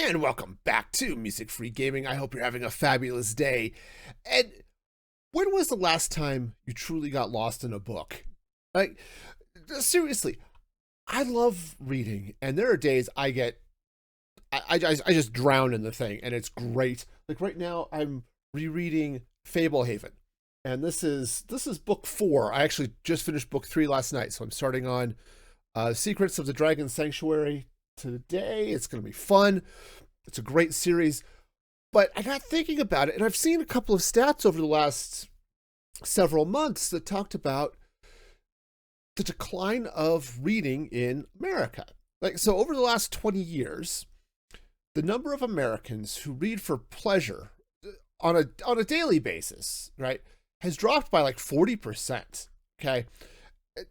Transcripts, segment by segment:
And welcome back to Music Free Gaming. I hope you're having a fabulous day. And when was the last time you truly got lost in a book? Like, seriously, I love reading, and there are days I just drown in the thing, and it's great. Like right now, I'm rereading Fablehaven, and this is book 4. I actually just finished book 3 last night, so I'm starting on Secrets of the Dragon Sanctuary today. It's going to be fun. It's a great series. But I got thinking about it, and I've seen a couple of stats over the last several months that talked about the decline of reading in America. Like, so over the last 20 years, the number of Americans who read for pleasure on a daily basis, right, has dropped by like 40%. Okay.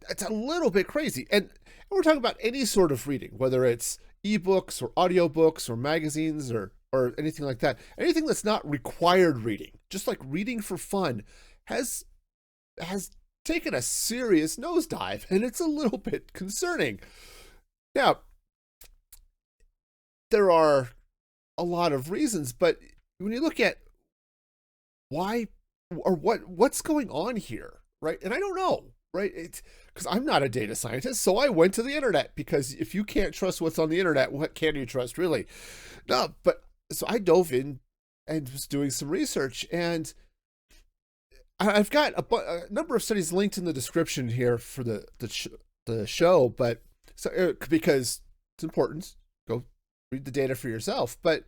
It's a little bit crazy. And we're talking about any sort of reading, whether it's ebooks or audiobooks or magazines or anything like that. Anything that's not required reading, just like reading for fun, has taken a serious nosedive, and it's a little bit concerning. Now, there are a lot of reasons, but when you look at why or what's going on here, right? And I don't know, right? It's because I'm not a data scientist, so I went to the internet, because if you can't trust what's on the internet, what can you trust, really? No, but so I dove in and was doing some research, and I've got a number of studies linked in the description here for the show, but so because it's important, go read the data for yourself. But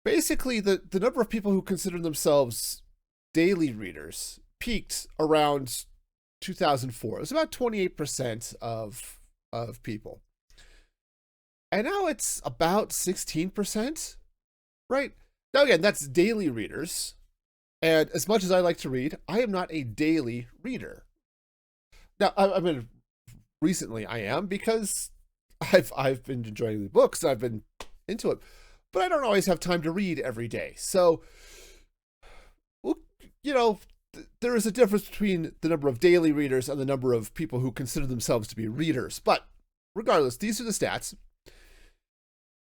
basically, the number of people who consider themselves daily readers peaked around 2004. It was about 28% of people, and now it's about 16%. Right now, again, that's daily readers. And as much as I like to read, I am not a daily reader. Now, I mean, recently I am, because I've been enjoying the books, I've been into it, but I don't always have time to read every day. So, well, there is a difference between the number of daily readers and the number of people who consider themselves to be readers. But regardless, these are the stats.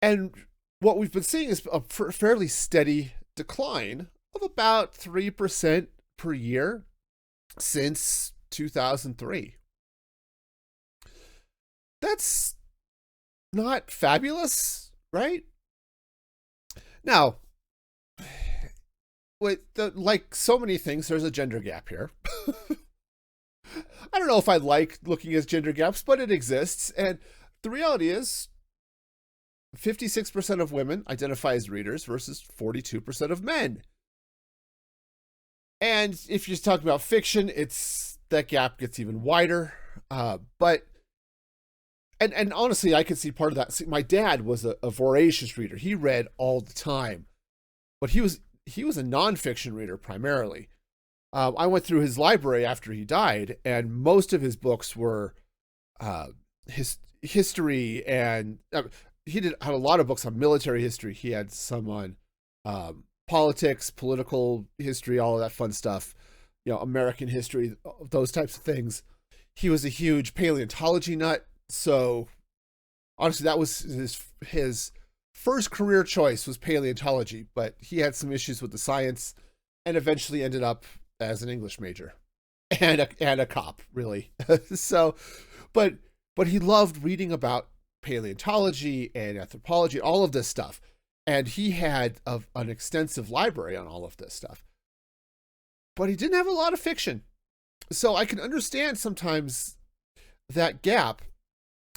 And what we've been seeing is a fairly steady decline of about 3% per year since 2003. That's not fabulous, right? Now, like so many things, there's a gender gap here. I don't know if I like looking at gender gaps, but it exists. And the reality is 56% of women identify as readers versus 42% of men. And if you're talking about fiction, that gap gets even wider. But honestly, I could see part of that. See, my dad was a voracious reader. He read all the time, but he was a nonfiction reader primarily. I went through his library after he died, and most of his books were his history, and he had a lot of books on military history. He had some on politics, political history, all of that fun stuff, American history, those types of things. He was a huge paleontology nut, so honestly, that was his first career choice was paleontology, but he had some issues with the science and eventually ended up as an English major and a cop, really. So, but he loved reading about paleontology and anthropology, all of this stuff. And he had an extensive library on all of this stuff. But he didn't have a lot of fiction. So I can understand sometimes that gap.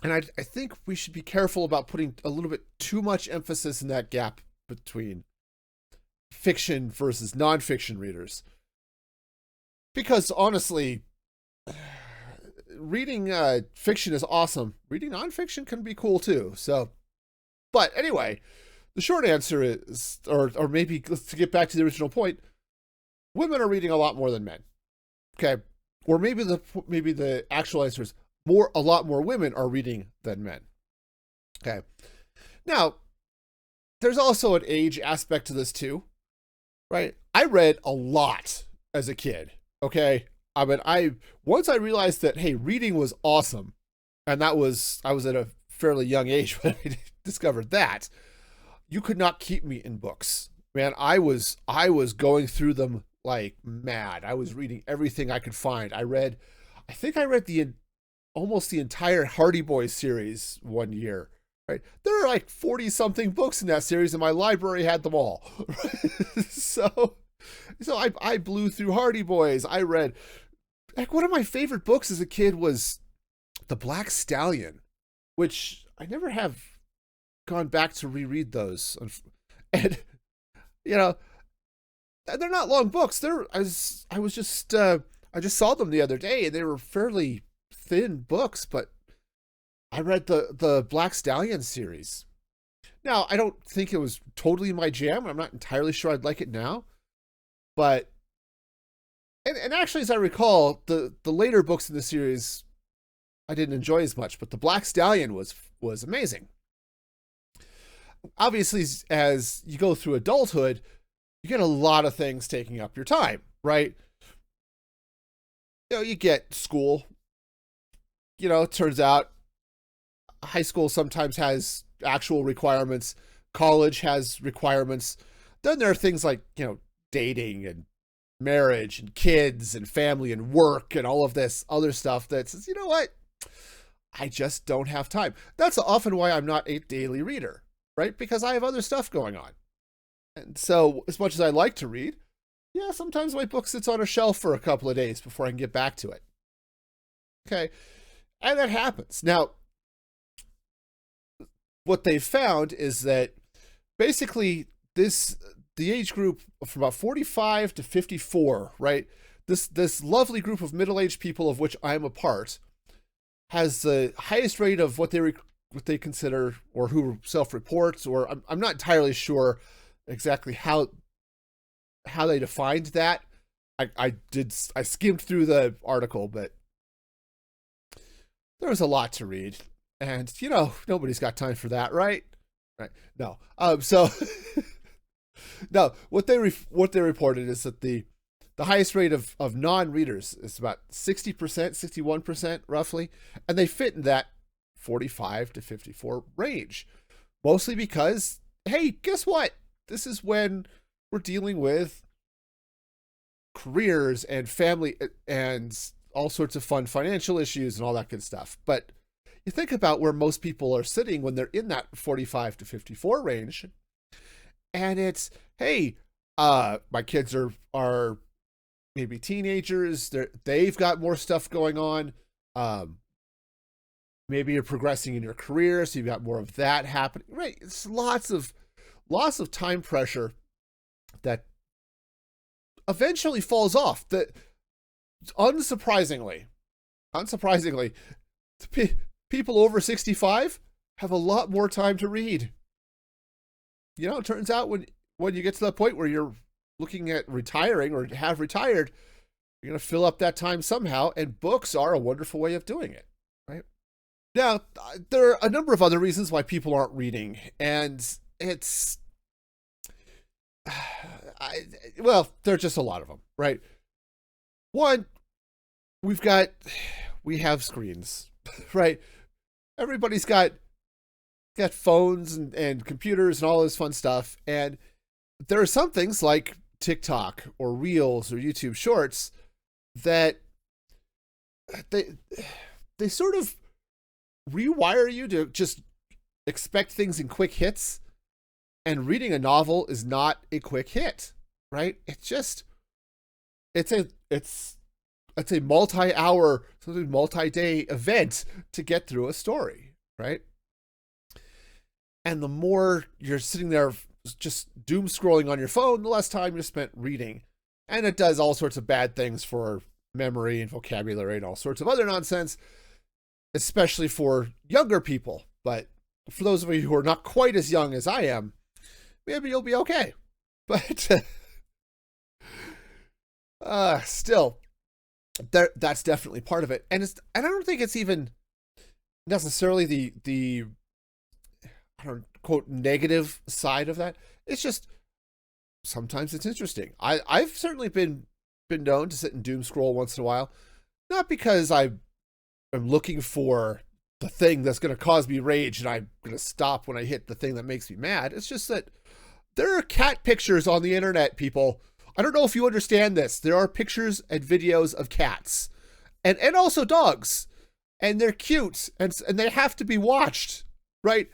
And I think we should be careful about putting a little bit too much emphasis in that gap between fiction versus nonfiction readers. Because honestly, reading fiction is awesome. Reading nonfiction can be cool too. So, but anyway, the short answer is, or maybe to get back to the original point, women are reading a lot more than men. Okay, or maybe the actual answer is a lot more women are reading than men. Okay, now there's also an age aspect to this too, right? I read a lot as a kid. Okay, I mean, once I realized that, hey, reading was awesome, and I was at a fairly young age when I discovered that. you could not keep me in books. Man, I was going through them like mad. I was reading everything I could find. I think I read the almost the entire Hardy Boys series one year. Right, there are like 40 something books in that series, and my library had them all. so, I blew through Hardy Boys. I read, like, one of my favorite books as a kid was The Black Stallion, which I never have gone back to reread those. And you know, they're not long books. I just saw them the other day, and they were fairly thin books, but I read the Black Stallion series. Now, I don't think it was totally my jam. I'm not entirely sure I'd like it now, but and actually, as I recall, the later books in the series I didn't enjoy as much, but the Black Stallion was amazing. Obviously, as you go through adulthood, you get a lot of things taking up your time, right? You get school. It turns out high school sometimes has actual requirements. College has requirements. Then there are things like, dating and marriage and kids and family and work and all of this other stuff that says, you know what? I just don't have time. That's often why I'm not a daily reader, right? Because I have other stuff going on. And so as much as I like to read, yeah, sometimes my book sits on a shelf for a couple of days before I can get back to it. Okay. And that happens. Now, what they've found is that basically the age group from about 45 to 54, right? This lovely group of middle-aged people, of which I'm a part, has the highest rate of what they consider, or who self-reports, or I'm not entirely sure exactly how they defined that. I skimmed through the article, but there was a lot to read, and nobody's got time for that, right? Right? No. So no. What they reported is that the highest rate of non-readers is about 60%, 61% roughly, and they fit in that 45 to 54 range, mostly because, hey, guess what? This is when we're dealing with careers and family and all sorts of fun financial issues and all that good stuff. But you think about where most people are sitting when they're in that 45 to 54 range, and it's, hey, my kids are maybe teenagers. They've got more stuff going on. Maybe you're progressing in your career, so you've got more of that happening. Right? It's lots of time pressure that eventually falls off. That unsurprisingly, people over 65 have a lot more time to read. It turns out when you get to that point where you're looking at retiring or have retired, you're going to fill up that time somehow, and books are a wonderful way of doing it, right? Now, there are a number of other reasons why people aren't reading, and it's, there are just a lot of them, right? One, we have screens, right? Everybody's got phones and computers and all this fun stuff, and there are some things like TikTok or Reels or YouTube Shorts that they sort of rewire you to just expect things in quick hits, and reading a novel is not a quick hit, right? It's a multi-hour, sometimes multi-day event to get through a story, right? And the more you're sitting there just doom scrolling on your phone, the less time you spent reading. And it does all sorts of bad things for memory and vocabulary and all sorts of other nonsense, especially for younger people. But for those of you who are not quite as young as I am, maybe you'll be okay. But still, that's definitely part of it. And I don't think it's even necessarily the I don't quote negative side of that. It's just sometimes it's interesting. I've certainly been known to sit and doom scroll once in a while, not because I'm looking for the thing that's going to cause me rage and I'm going to stop when I hit the thing that makes me mad. It's just that there are cat pictures on the internet, people. I don't know if you understand this. There are pictures and videos of cats and also dogs, and they're cute and they have to be watched, right?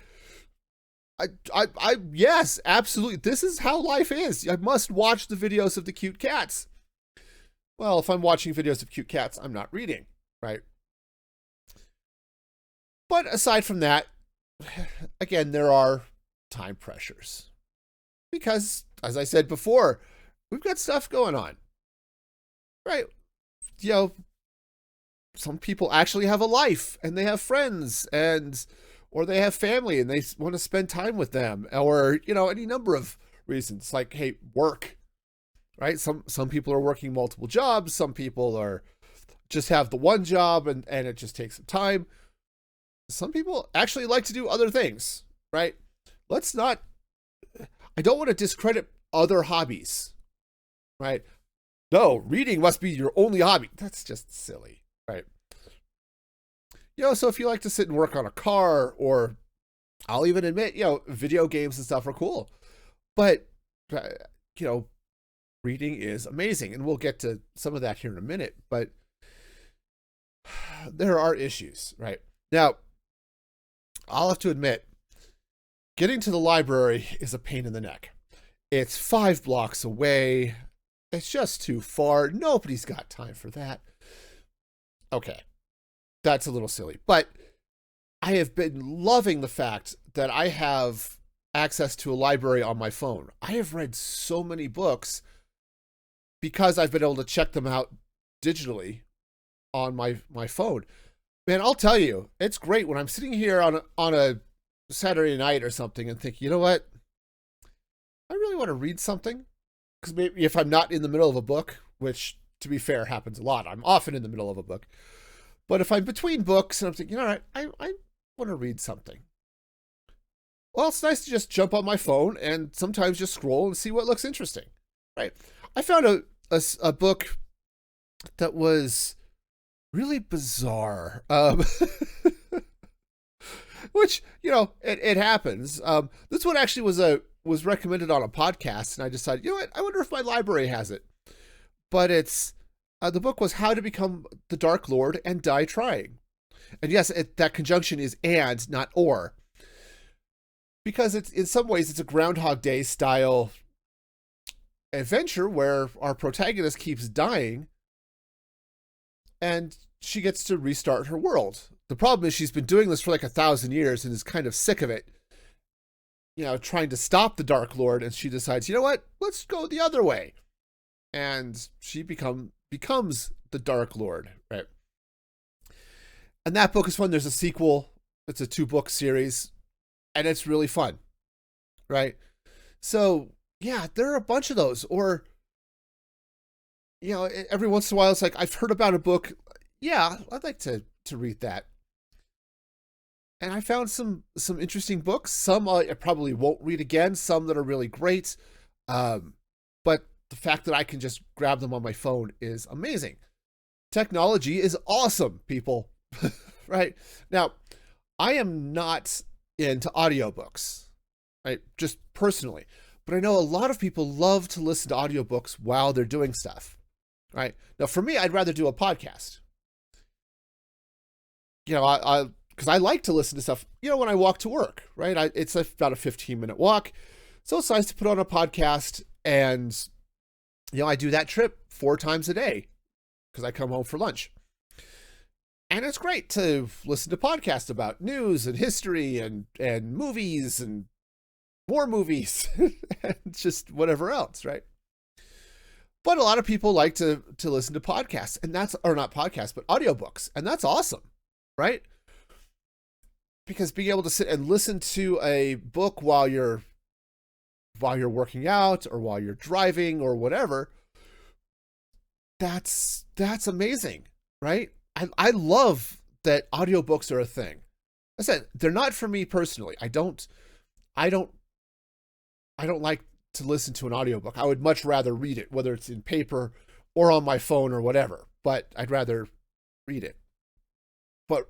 Yes, absolutely. This is how life is. I must watch the videos of the cute cats. Well, if I'm watching videos of cute cats, I'm not reading, right? But aside from that, again, there are time pressures. Because, as I said before, we've got stuff going on, right? You know, some people actually have a life and they have friends or they have family and they want to spend time with them, or, you know, any number of reasons, like, hey, work, right? Some people are working multiple jobs. Some people are just have the one job and it just takes some time. Some people actually like to do other things, right? I don't want to discredit other hobbies, right? No, reading must be your only hobby. That's just silly, right? You know, so if you like to sit and work on a car, or I'll even admit, you know, video games and stuff are cool. But, you know, reading is amazing. And we'll get to some of that here in a minute. But there are issues, right? Now, I'll have to admit, getting to the library is a pain in the neck. It's 5 blocks away. It's just too far. Nobody's got time for that. Okay. That's a little silly, but I have been loving the fact that I have access to a library on my phone. I have read so many books because I've been able to check them out digitally on my phone. Man, I'll tell you, it's great when I'm sitting here on a Saturday night or something and think, you know what? I really want to read something. Because maybe if I'm not in the middle of a book, which, to be fair, happens a lot. I'm often in the middle of a book. But if I'm between books and I'm thinking, all right, I want to read something. Well, it's nice to just jump on my phone and sometimes just scroll and see what looks interesting, right? I found a book that was really bizarre, which, you know, it happens. This one actually was recommended on a podcast, and I decided, you know what, I wonder if my library has it. But it's the book was How to Become the Dark Lord and Die Trying. And yes, that conjunction is and, not or. Because it's in some ways it's a Groundhog Day style adventure where our protagonist keeps dying and she gets to restart her world. The problem is she's been doing this for like 1,000 years and is kind of sick of it, you know, trying to stop the Dark Lord, and she decides, you know what, let's go the other way. And she becomes the Dark Lord, right? And that book is fun. There's a sequel. It's a 2-book series, and it's really fun, right? So, yeah, there are a bunch of those. Or, you know, every once in a while, it's like, I've heard about a book. Yeah, I'd like to read that. And I found some interesting books. Some I probably won't read again. Some that are really great. But the fact that I can just grab them on my phone is amazing. Technology is awesome, people. Right? Now, I am not into audiobooks, right? Just personally. But I know a lot of people love to listen to audiobooks while they're doing stuff, right? Now, for me, I'd rather do a podcast. You know, because I like to listen to stuff, you know, when I walk to work, right? It's about a 15-minute walk. So it's nice to put on a podcast, and, you know, I do that trip 4 times a day because I come home for lunch. And it's great to listen to podcasts about news and history and movies and more movies and just whatever else, right? But a lot of people like to listen to podcasts, and or not podcasts, but audiobooks. And that's awesome, right? Because being able to sit and listen to a book while you're working out or while you're driving or whatever, that's amazing, right? I love that audiobooks are a thing. I said, they're not for me personally. I don't like to listen to an audiobook. I would much rather read it, whether it's in paper or on my phone or whatever, but I'd rather read it. But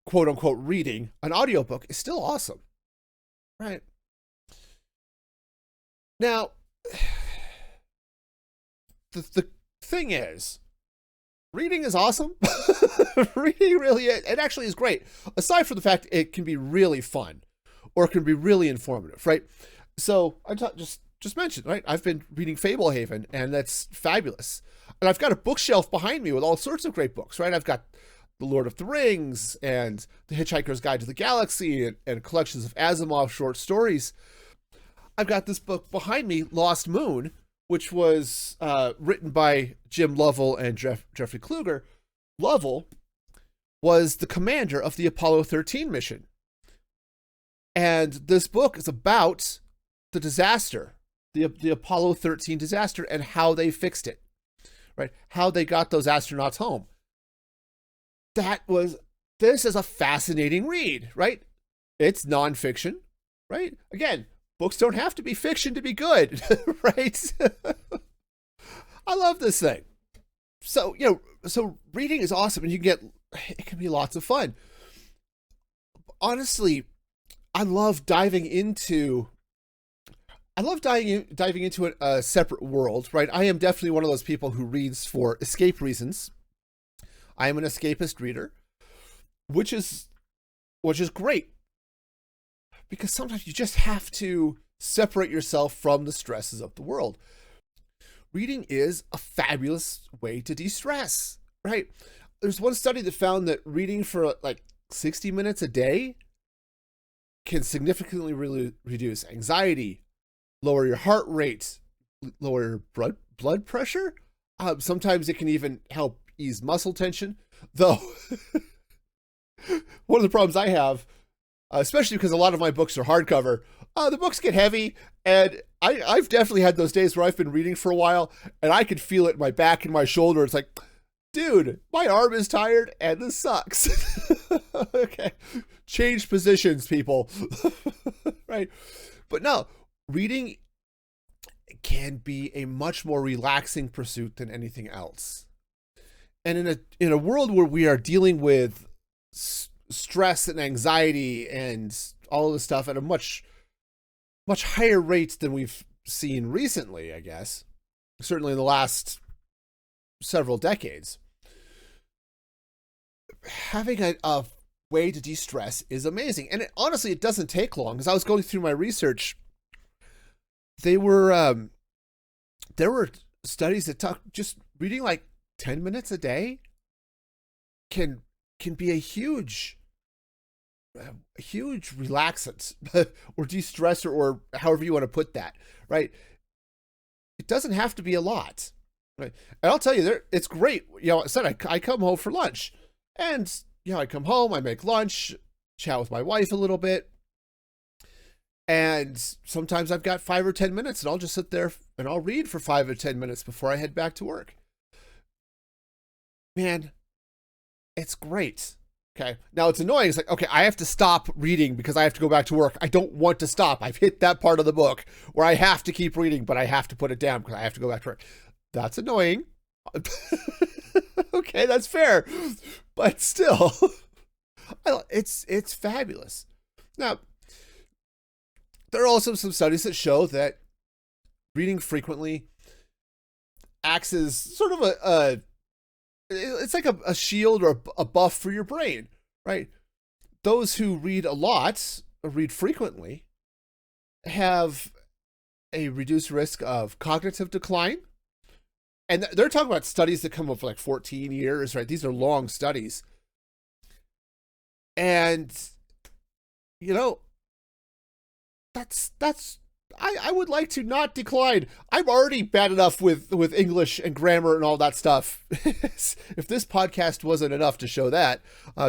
quote unquote reading, an audiobook is still awesome, right? Now, the thing is, reading is awesome. Reading really, it actually is great. Aside from the fact it can be really fun, or it can be really informative, right? So I just mentioned, right? I've been reading Fablehaven, and that's fabulous. And I've got a bookshelf behind me with all sorts of great books, right? I've got The Lord of the Rings and The Hitchhiker's Guide to the Galaxy and collections of Asimov short stories. I've got this book behind me, Lost Moon, which was written by Jim Lovell and Jeffrey Kluger. Lovell was the commander of the Apollo 13 mission. And this book is about the disaster, the Apollo 13 disaster, and how they fixed it, right? How they got those astronauts home. This is a fascinating read, right? It's nonfiction, right? Again, books don't have to be fiction to be good, right? I love this thing. So, so reading is awesome, and it can be lots of fun. Honestly, I love diving into a separate world, right? I am definitely one of those people who reads for escape reasons. I am an escapist reader, which is great, because sometimes you just have to separate yourself from the stresses of the world. Reading is a fabulous way to de-stress, right? There's one study that found that reading for like 60 minutes a day can significantly reduce anxiety, lower your heart rate, lower your blood pressure. Sometimes it can even help ease muscle tension. Though, one of the problems I have, especially because a lot of my books are hardcover, the books get heavy, and I've definitely had those days where I've been reading for a while, and I could feel it in my back and my shoulder. It's like, dude, my arm is tired, and this sucks. Okay, change positions, people. Right? But no, reading can be a much more relaxing pursuit than anything else. And in a world where we are dealing with stress and anxiety and all of this stuff at a much higher rate than we've seen recently, I guess, certainly in the last several decades, having a way to de-stress is amazing. And honestly, it doesn't take long. As I was going through my research, there were studies that talk just reading like 10 minutes a day can be a huge relaxant or de-stressor, or however you want to put that, right? It doesn't have to be a lot, right? And I'll tell you, it's great. I said I come home for lunch, and I come home, I make lunch, chat with my wife a little bit, and sometimes I've got 5 or 10 minutes, and I'll just sit there and I'll read for 5 or 10 minutes before I head back to work. Man, it's great. Okay. Now it's annoying. It's like, okay, I have to stop reading because I have to go back to work. I don't want to stop. I've hit that part of the book where I have to keep reading, but I have to put it down because I have to go back to work. That's annoying. Okay, that's fair. But still, it's fabulous. Now, there are also some studies that show that reading frequently acts as sort of it's like a shield or a buff for your brain, right? Those who read a lot, or read frequently, have a reduced risk of cognitive decline. And they're talking about studies that come up for like 14 years, right? These are long studies. And, I would like to not decline. I'm already bad enough with English and grammar and all that stuff. If this podcast wasn't enough to show that,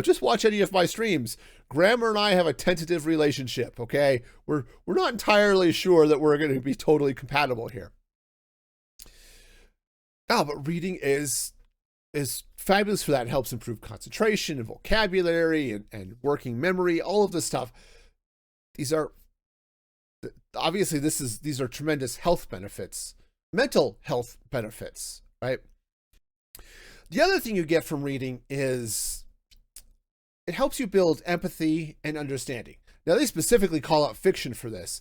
just watch any of my streams. Grammar and I have a tentative relationship, okay? We're not entirely sure that we're going to be totally compatible here. But reading is fabulous for that. It helps improve concentration and vocabulary and working memory, all of this stuff. These are tremendous health benefits, mental health benefits, right? The other thing you get from reading is it helps you build empathy and understanding. Now, they specifically call out fiction for this,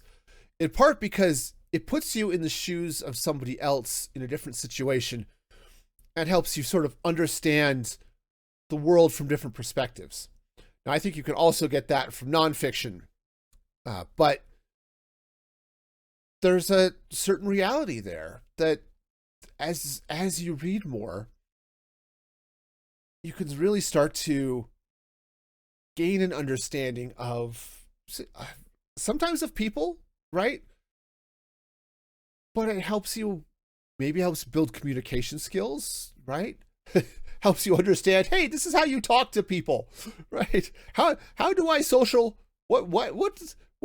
in part because it puts you in the shoes of somebody else in a different situation and helps you sort of understand the world from different perspectives. Now, I think you can also get that from nonfiction, but there's a certain reality there that as you read more, you can really start to gain an understanding of sometimes of people, right? But it helps you, maybe helps build communication skills, right? Helps you understand, hey, this is how you talk to people, right? How do I social, what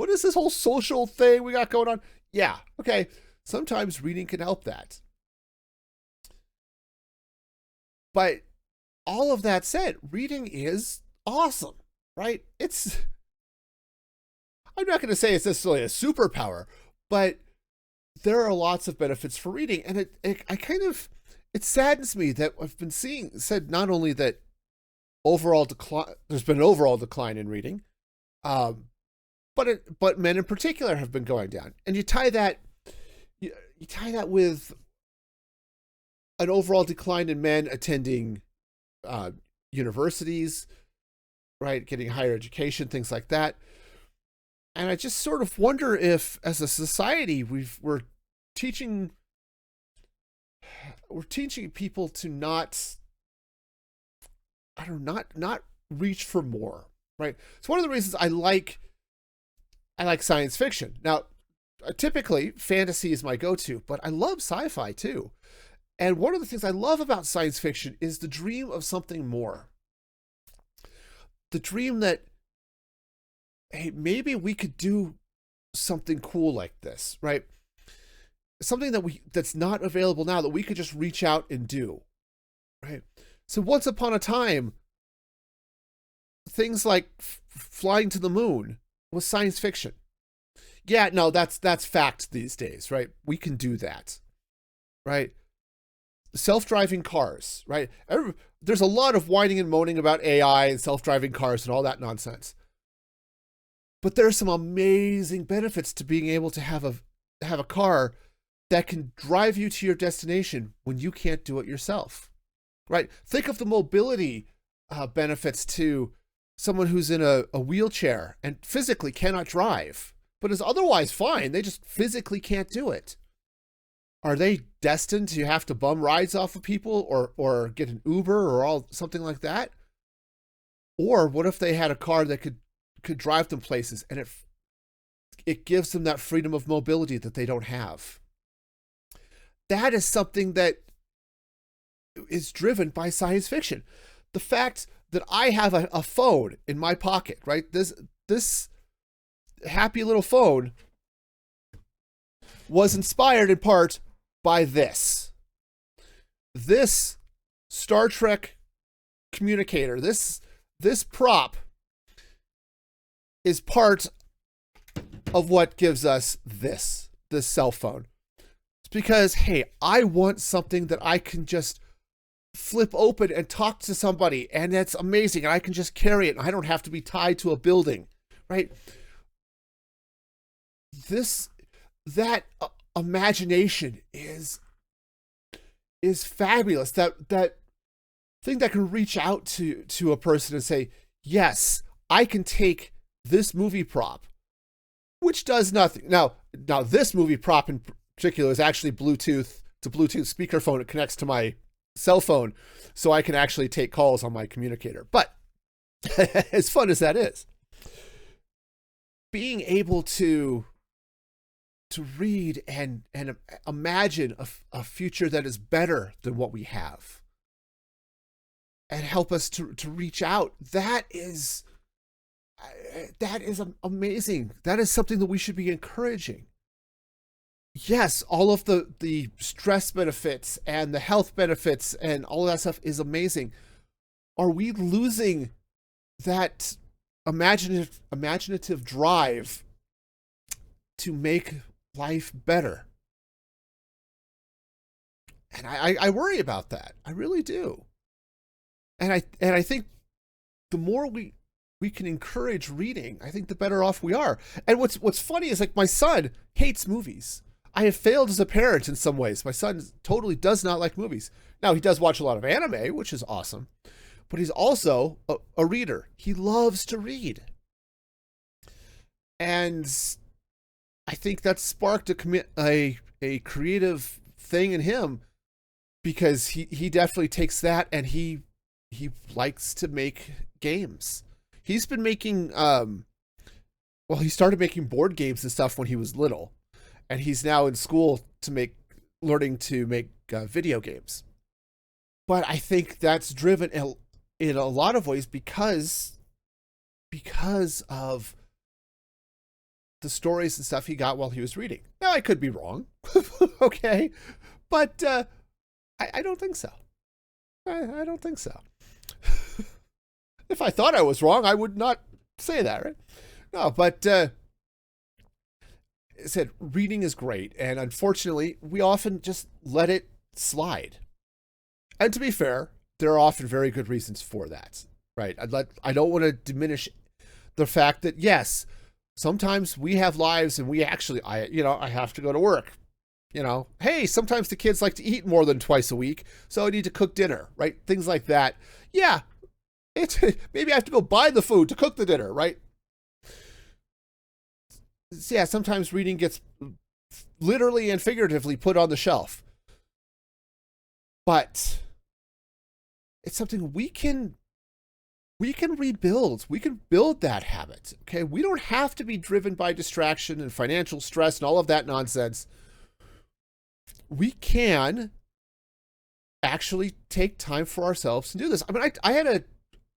is this whole social thing we got going on? Yeah, okay. Sometimes reading can help that. But all of that said, reading is awesome, right? I'm not going to say it's necessarily a superpower, but there are lots of benefits for reading. And it saddens me that I've been seeing said not only that there's been an overall decline in reading, but men in particular have been going down. And you tie that with an overall decline in men attending universities, right, getting higher education, things like that. And I just sort of wonder if, as a society, we're teaching people to not reach for more, right? It's one of the reasons I like science fiction. Now, typically fantasy is my go-to, but I love sci-fi too. And one of the things I love about science fiction is the dream of something more. The dream that, hey, maybe we could do something cool like this, right? Something that's not available now that we could just reach out and do, right? So once upon a time, things like flying to the moon was science fiction. Yeah, no, that's fact these days, right? We can do that, right? Self-driving cars, right? There's a lot of whining and moaning about AI and self-driving cars and all that nonsense. But there's some amazing benefits to being able to have a car that can drive you to your destination when you can't do it yourself, right? Think of the mobility benefits to someone who's in a wheelchair and physically cannot drive, but is otherwise fine. They just physically can't do it. Are they destined to have to bum rides off of people or get an Uber or something like that? Or what if they had a car that could drive them places, and it gives them that freedom of mobility that they don't have? That is something that is driven by science fiction. The fact that I have a phone in my pocket, right? This happy little phone was inspired in part by this Star Trek communicator. This prop is part of what gives us this cell phone. It's because, hey, I want something that I can just flip open and talk to somebody, and that's amazing, and I can just carry it, and I don't have to be tied to a building, right? That imagination is fabulous. That thing that can reach out to a person and say, yes, I can take this movie prop, which does nothing. Now this movie prop in particular is actually Bluetooth. It's a Bluetooth speakerphone. It connects to my cell phone, so I can actually take calls on my communicator. But as fun as that is, being able to read and imagine a future that is better than what we have and help us to reach out, that is amazing. That is something that we should be encouraging. Yes, all of the stress benefits and the health benefits and all of that stuff is amazing. Are we losing that imaginative drive to make life better? And I worry about that. I really do. And I think the more we can encourage reading, I think the better off we are. And what's funny is, like, my son hates movies. I have failed as a parent in some ways. My son totally does not like movies. Now, he does watch a lot of anime, which is awesome, but he's also a reader. He loves to read. And I think that sparked a creative thing in him, because he definitely takes that, and he likes to make games. He's been making he started making board games and stuff when he was little, and he's now in school learning to make video games. But I think that's driven in a lot of ways because of the stories and stuff he got while he was reading. Now, I could be wrong, okay, but I don't think so. I don't think so. If I thought I was wrong, I would not say that, right? No, but I said reading is great, and unfortunately, we often just let it slide. And to be fair, there are often very good reasons for that, right? I don't want to diminish the fact that, yes, sometimes we have lives, and I have to go to work. Hey, sometimes the kids like to eat more than twice a week, so I need to cook dinner, right? Things like that. Yeah, maybe I have to go buy the food to cook the dinner, right? Yeah, sometimes reading gets literally and figuratively put on the shelf. But it's something we can rebuild. We can build that habit, okay? We don't have to be driven by distraction and financial stress and all of that nonsense. We can actually take time for ourselves and do this. I mean, I had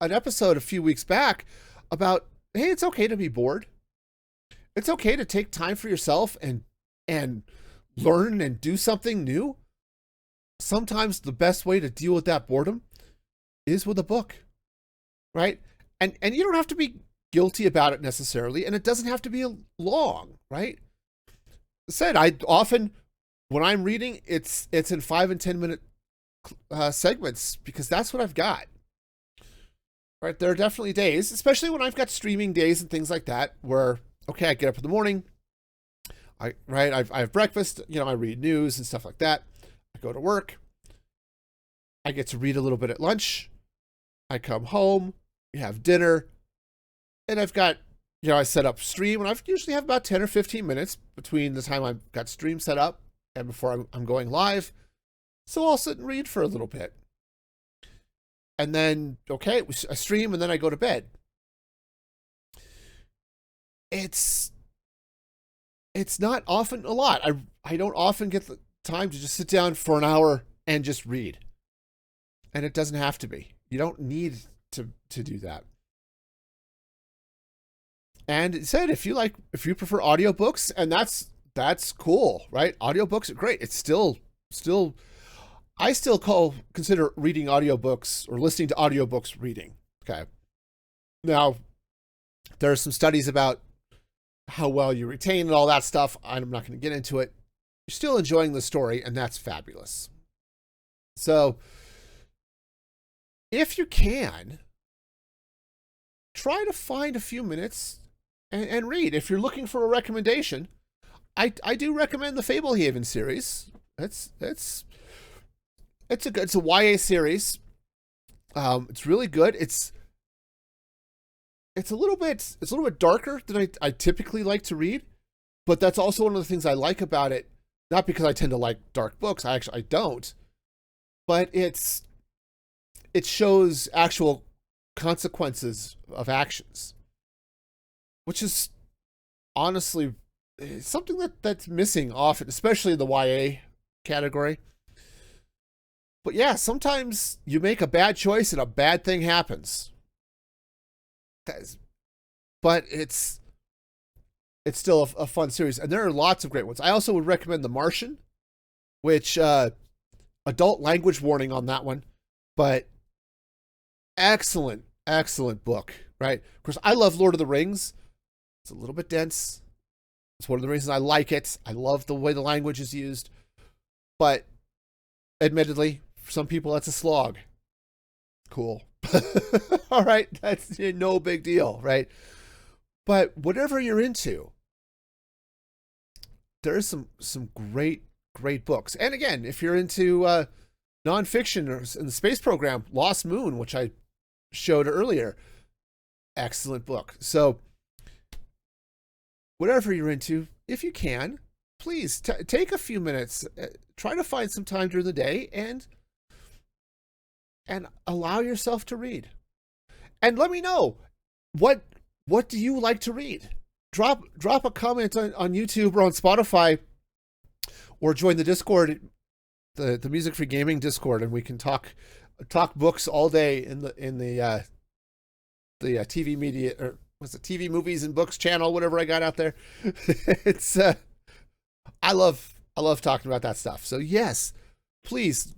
an episode a few weeks back about, hey, it's okay to be bored. It's okay to take time for yourself and learn and do something new. Sometimes the best way to deal with that boredom is with a book, right? And you don't have to be guilty about it necessarily, and it doesn't have to be long, right? I often, when I'm reading, it's in 5 and 10 minute segments, because that's what I've got. Right, there are definitely days, especially when I've got streaming days and things like that, where, okay, I get up in the morning, I have breakfast, I read news and stuff like that. I go to work. I get to read a little bit at lunch. I come home, we have dinner, and I've got, I set up stream, and I usually have about 10 or 15 minutes between the time I've got stream set up and before I'm going live. So I'll sit and read for a little bit. And then, okay, I stream, and then I go to bed. It's not often a lot. I don't often get the time to just sit down for an hour and just read. And it doesn't have to be. You don't need to do that. And it said, if you prefer audiobooks, and that's cool, right? Audiobooks are great. It's still I still consider reading audiobooks or listening to audiobooks reading. Okay. Now, there are some studies about how well you retain and all that stuff. I'm not going to get into it. You're still enjoying the story, and that's fabulous. So, if you can, try to find a few minutes and read. If you're looking for a recommendation, I do recommend the Fablehaven series. It's a YA series. It's really good. It's a little bit darker than I typically like to read, but that's also one of the things I like about it. Not because I tend to like dark books. I don't. But it shows actual consequences of actions, which is honestly something that's missing often, especially in the YA category. But yeah, sometimes you make a bad choice and a bad thing happens. But it's still a fun series, and there are lots of great ones. I also would recommend The Martian, which adult language warning on that one, but excellent book, right? Of course, I love Lord of the Rings. It's a little bit dense. It's one of the reasons I like it. I love the way the language is used, but admittedly, for some people, that's a slog. Cool. All right, that's no big deal, right? But whatever you're into, there's some great books. And again, if you're into nonfiction or in the space program, Lost Moon, which I showed earlier, excellent book. So whatever you're into, if you can, please take a few minutes, try to find some time during the day and allow yourself to read. And let me know what do you like to read. Drop a comment on YouTube or on Spotify, or join the Discord, the Music Free Gaming Discord, and we can talk books all day in the TV media, or what's it, TV movies and books channel, whatever I got out there. It's I love talking about that stuff. So yes, please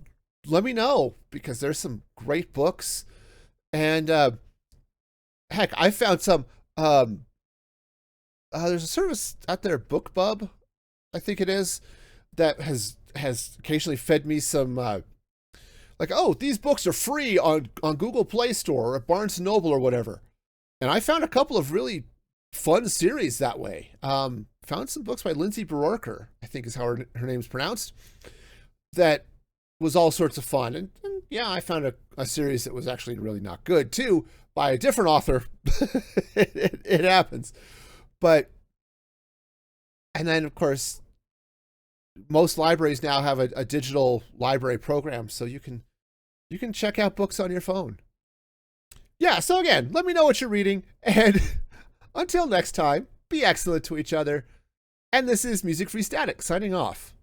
let me know, because there's some great books. And heck, I found some there's a service out there, BookBub, I think it is, that has occasionally fed me some like, oh, these books are free on Google Play Store or at Barnes & Noble or whatever. And I found a couple of really fun series that way. Found some books by Lindsay Buroker, I think is how her name's pronounced, that was all sorts of fun. And yeah, I found a series that was actually really not good too, by a different author. It happens. But, and then of course, most libraries now have a digital library program, so you can check out books on your phone. Yeah, so again, let me know what you're reading, and until next time, be excellent to each other. And this is Music Free Static signing off.